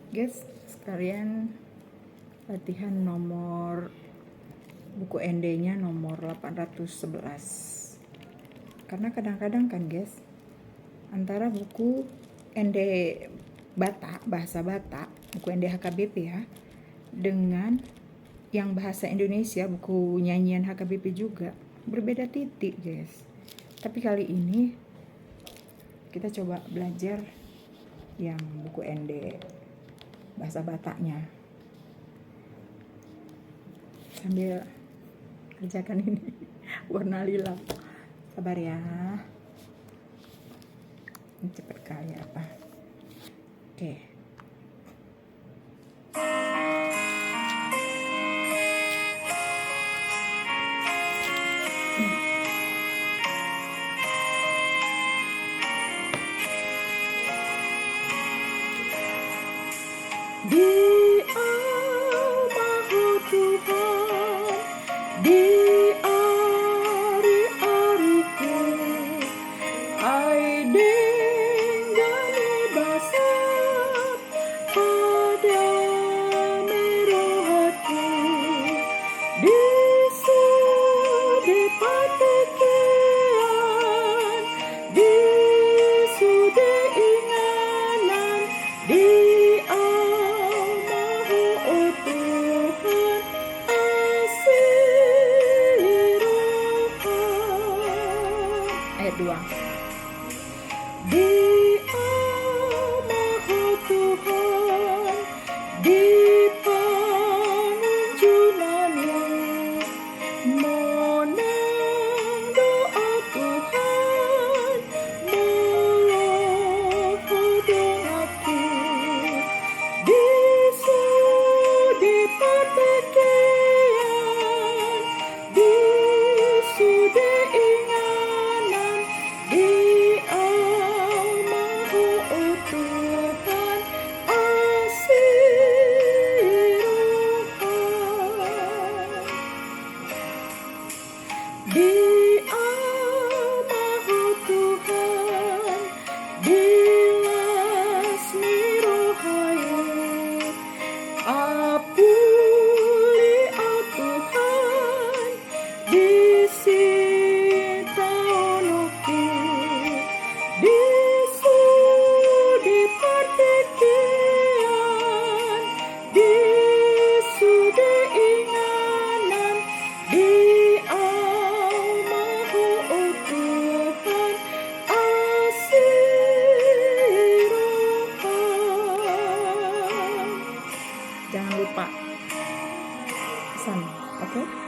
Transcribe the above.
Guys, sekalian latihan nomor buku ND-nya nomor 811. Karena kadang-kadang kan guys, antara buku ND Batak, bahasa Batak, buku ND HKBP ya, dengan yang bahasa Indonesia, buku nyanyian HKBP juga, berbeda titik guys. Tapi kali ini kita coba belajar yang buku ND bahasa Bataknya sambil kerjakan ini warna lila. Sabar ya, ini cepet kali apa. Oke. Dia Maha Tuhan, di ari-ariku, ai denggani basap pada merohatku, di sudi patekian, di sudi inganan, di ayat 2. Dia Maha Tuhan, di panjunanmu, menang doa Tuhan, melohon doaku, di sudi patekian, di sudi inganan, di Maha Tuhan asiruhan, di Maha Tuhan di lasmirohayu, apuli Tuhan di sitaoloku, di sudi patekian, di sudi inganan, di Maha Tuhan asiruhan. Jangan lupa pesan, oke?